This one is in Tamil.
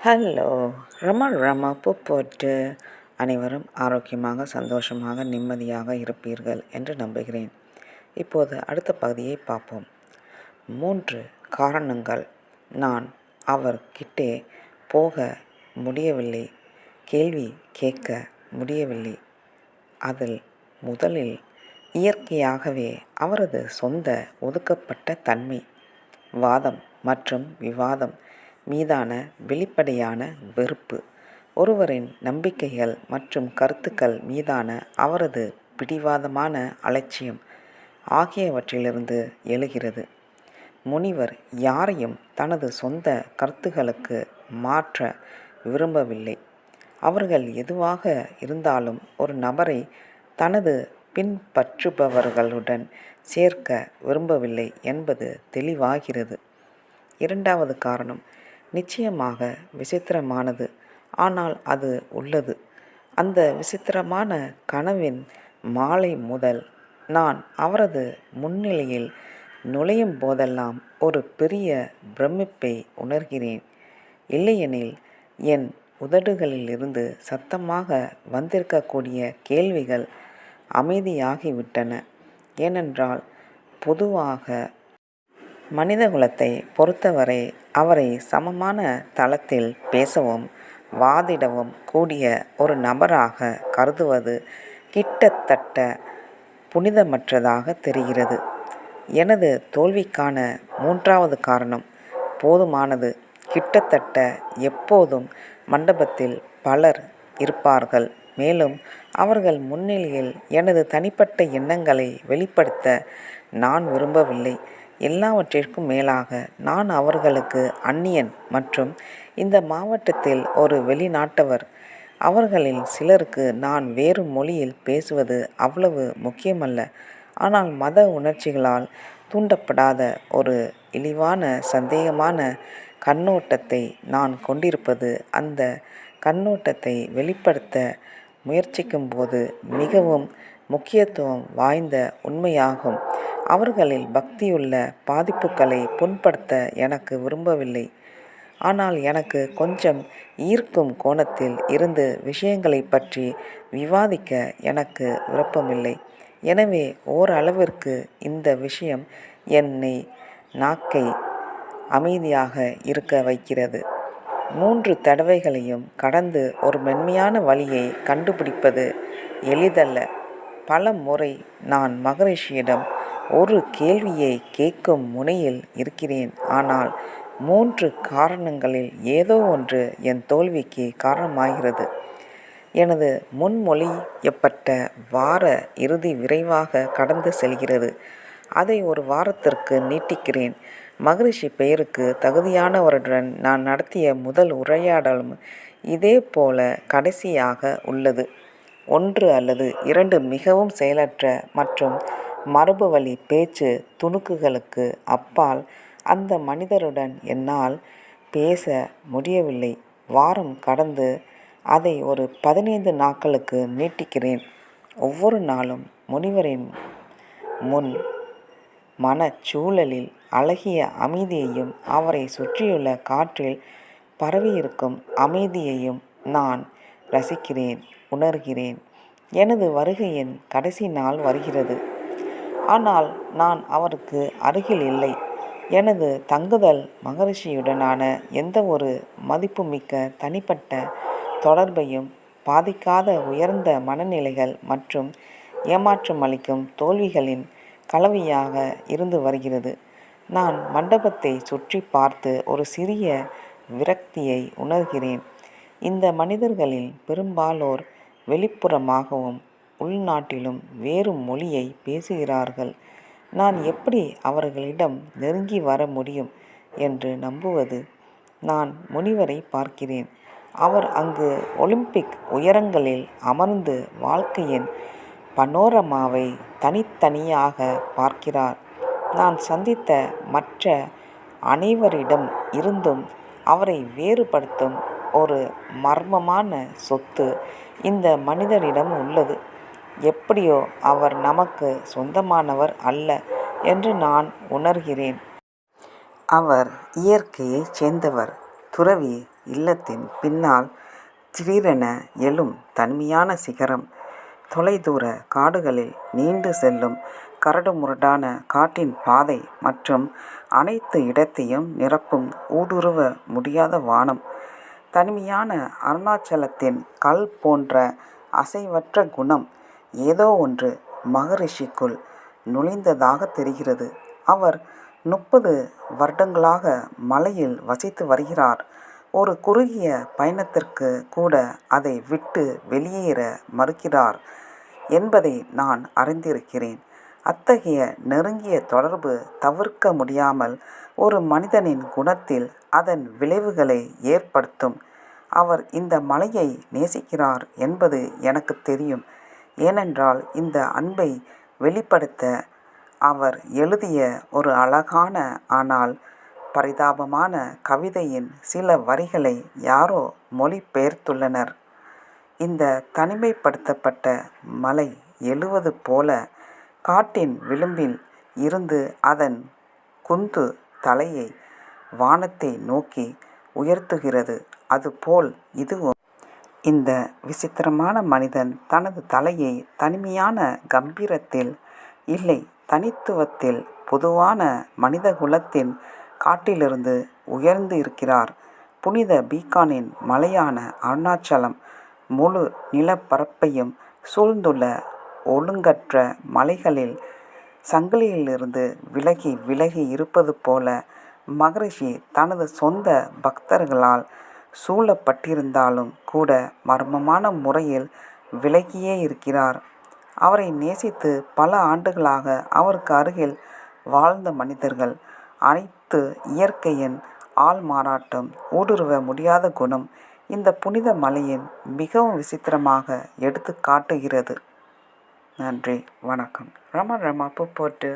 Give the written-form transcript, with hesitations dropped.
ஹலோ. ரம பூ போட்டு அனைவரும் ஆரோக்கியமாக, சந்தோஷமாக, நிம்மதியாக இருப்பீர்கள் என்று நம்புகிறேன். இப்போது அடுத்த பகுதியை பார்ப்போம். 3 காரணங்கள் நான் அவர்கிட்டே போக முடியவில்லை, கேள்வி கேட்க முடியவில்லை. அதில் முதலில் இயற்கையாகவே அவரது சொந்த ஒதுக்கப்பட்ட தன்மை, வாதம் மற்றும் விவாதம் மீதான வெளிப்படையான வெறுப்பு, ஒருவரின் நம்பிக்கைகள் மற்றும் கருத்துக்கள் மீதான அவரது பிடிவாதமான அலட்சியம் ஆகியவற்றிலிருந்து எழுகிறது. முனிவர் யாரையும் தனது சொந்த கருத்துக்களுக்கு மாற்ற விரும்பவில்லை. அவர்கள் எதுவாக இருந்தாலும் ஒரு நபரை தனது பின்பற்றுபவர்களுடன் சேர்க்க விரும்பவில்லை என்பது தெளிவாகிறது. இரண்டாவது காரணம் நிச்சயமாக விசித்திரமானது, ஆனால் அது உள்ளது. அந்த விசித்திரமான கனவின் மாலை முதல் நான் அவரது முன்னிலையில் நுழையும் போதெல்லாம் ஒரு பெரிய பிரமிப்பை உணர்கிறேன். இல்லையெனில் என் உதடுகளிலிருந்து சத்தமாக வந்திருக்கக்கூடிய கேள்விகள் அமைதியாகிவிட்டன. ஏனென்றால் பொதுவாக மனிதகுலத்தை பொறுத்தவரை அவரை சமமான தளத்தில் பேசவும் வாதிடவும் கூடிய ஒரு நபராக கருதுவது கிட்டத்தட்ட புனிதமற்றதாக தெரிகிறது. எனது தோல்விக்கான 3வது காரணம் போதுமானது. கிட்டத்தட்ட எப்போதும் மண்டபத்தில் பலர் இருப்பார்கள், மேலும் அவர்கள் முன்னிலையில் எனது தனிப்பட்ட எண்ணங்களை வெளிப்படுத்த நான் விரும்பவில்லை. எல்லாவற்றிற்கும் மேலாக நான் அவர்களுக்கு அந்நியன் மற்றும் இந்த மாவட்டத்தில் ஒரு வெளிநாட்டவர். அவர்களில் சிலருக்கு நான் வேறு மொழியில் பேசுவது அவ்வளவு முக்கியமல்ல, ஆனால் மத உணர்ச்சிகளால் தூண்டப்படாத ஒரு இழிவான சந்தேகமான கண்ணோட்டத்தை நான் கொண்டிருப்பது அந்த கண்ணோட்டத்தை வெளிப்படுத்த முயற்சிக்கும்போது மிகவும் முக்கியத்துவம் வாய்ந்த உண்மையாகும். அவர்களில் பக்தியுள்ள பாதிப்புகளை புண்படுத்த எனக்கு விரும்பவில்லை, ஆனால் எனக்கு கொஞ்சம் ஈர்க்கும் கோணத்தில் இருந்து விஷயங்களை பற்றி விவாதிக்க எனக்கு விருப்பமில்லை. எனவே ஓரளவிற்கு இந்த விஷயம் என்னை நாக்கை அமைதியாக இருக்க வைக்கிறது. 3 தடவைகளையும் கடந்து ஒரு மென்மையான வழியை கண்டுபிடிப்பது எளிதல்ல. பல முறை நான் மகரிஷியிடம் ஒரு கேள்வியை கேட்கும் முனையில் இருக்கிறேன், ஆனால் 3 காரணங்களில் ஏதோ ஒன்று என் தோல்விக்கு காரணமாகிறது. எனது முன்மொழியப்பட்ட வார இறுதி விரைவாக கடந்து செல்கிறது. அதை ஒரு வாரத்திற்கு நீட்டிக்கிறேன். மகரிஷி பெயருக்கு தகுதியானவருடன் நான் நடத்திய முதல் உரையாடலும் இதே போல கடைசியாக உள்ளது. 1 அல்லது 2 மிகவும் செயலற்ற மற்றும் மரபுவழி பேச்சு துணுக்குகளுக்கு அப்பால் அந்த மனிதருடன் என்னால் பேச முடியவில்லை. வாரம் கடந்து அதை ஒரு 15 நாட்களுக்கு நீட்டிக்கிறேன். ஒவ்வொரு நாளும் முனிவரின் முன் மனச்சூழலில் அழகிய அமைதியையும் அவரை சுற்றியுள்ள காற்றில் பரவியிருக்கும் அமைதியையும் நான் ரசிக்கிறேன், உணர்கிறேன். எனது வருகையின் கடைசி நாள் வருகிறது, ஆனால் நான் அவருக்கு அருகில் இல்லை. எனது தங்குதல் மகரிஷியுடனான எந்த ஒரு மதிப்புமிக்க தனிப்பட்ட தொடர்பையும் பாதிக்காத உயர்ந்த மனநிலைகள் மற்றும் ஏமாற்றமளிக்கும் தோல்விகளின் கலவையாக இருந்து வருகிறது. நான் மண்டபத்தை சுற்றி பார்த்து ஒரு சிறிய விரக்தியை உணர்கிறேன். இந்த மனிதர்களில் பெரும்பாலோர் வெளிப்புறமாகவும் உள்நாட்டிலும் வேறு மொழியை பேசுகிறார்கள். நான் எப்படி அவர்களிடம் நெருங்கி வர முடியும் என்று நம்புவது? நான் முனிவரை பார்க்கிறேன். அவர் அங்கு ஒலிம்பிக் உயரங்களில் அமர்ந்து வாழ்க்கையின் பனோரமாவை தனித்தனியாக பார்க்கிறார். நான் சந்தித்த மற்ற அனைவரிடம் இருந்தும் அவரை வேறுபடுத்தும் ஒரு மர்மமான சொத்து இந்த மனிதரிடம் உள்ளது. எப்படியோ அவர் நமக்கு சொந்தமானவர் அல்ல என்று நான் உணர்கிறேன். அவர் இயற்கையைச் சேர்ந்தவர், துறவி, இல்லத்தின் பின்னால் திடீரென எழும் தனிமையான சிகரம், தொலைதூர காடுகளில் நீண்டு செல்லும் கரடுமுரடான காட்டின் பாதை மற்றும் அனைத்து இடத்தையும் நிரப்பும் ஊடுருவ முடியாத வானம். தனிமையான அருணாச்சலத்தின் கல் போன்ற அசைவற்ற குணம் ஏதோ ஒன்று மகரிஷிக்குள் நுழைந்ததாக தெரிகிறது. அவர் 30 வருடங்களாக மலையில் வசித்து வருகிறார். ஒரு குறுகிய பயணத்திற்கு கூட அதை விட்டு வெளியேற மறுக்கிறார் என்பதை நான் அறிந்திருக்கிறேன். அத்தகைய நெருங்கிய தொடர்பு தவிர்க்க முடியாமல் ஒரு மனிதனின் குணத்தில் அதன் விளைவுகளை ஏற்படுத்தும். அவர் இந்த மலையை நேசிக்கிறார் என்பது எனக்கு தெரியும். ஏனென்றால் இந்த அன்பை வெளிப்படுத்த அவர் எழுதிய ஒரு அழகான ஆனால் பரிதாபமான கவிதையின் சில வரிகளை யாரோ மொழிபெயர்த்துள்ளனர். இந்த தனிமைப்படுத்தப்பட்ட மலை எழுவது போல காட்டின் விளிம்பில் இருந்து அதன் குந்து தலையை வானத்தை நோக்கி உயர்த்துகிறது. அதுபோல் இதுவும். இந்த விசித்திரமான மனிதன் தனது தலையை தனிமையான கம்பீரத்தில் இல்லை, தனித்துவத்தில் பொதுவான மனிதகுலத்தின் காட்டிலிருந்து உயர்ந்து இருக்கிறார். புனித பீகானின் மலையான அருணாச்சலம் முழு நிலப்பரப்பையும் சூழ்ந்துள்ள ஒழுங்கற்ற மலைகளில் சங்கிலியிலிருந்து விலகி விலகி இருப்பது போல மகரிஷி தனது சொந்த பக்தர்களால் சூழப்பட்டிருந்தாலும் கூட மர்மமான முறையில் விலகியே இருக்கிறார். அவரை நேசித்து பல ஆண்டுகளாக அவருக்கு அருகில் வாழ்ந்த மனிதர்கள் அனைத்து இயற்கையின் ஆள்மாறாட்டம், ஊடுருவ முடியாத குணம் இந்த புனித மலையின் மிகவும் விசித்திரமாக எடுத்து காட்டுகிறது. நன்றி, வணக்கம். ரமா பூ போட்டு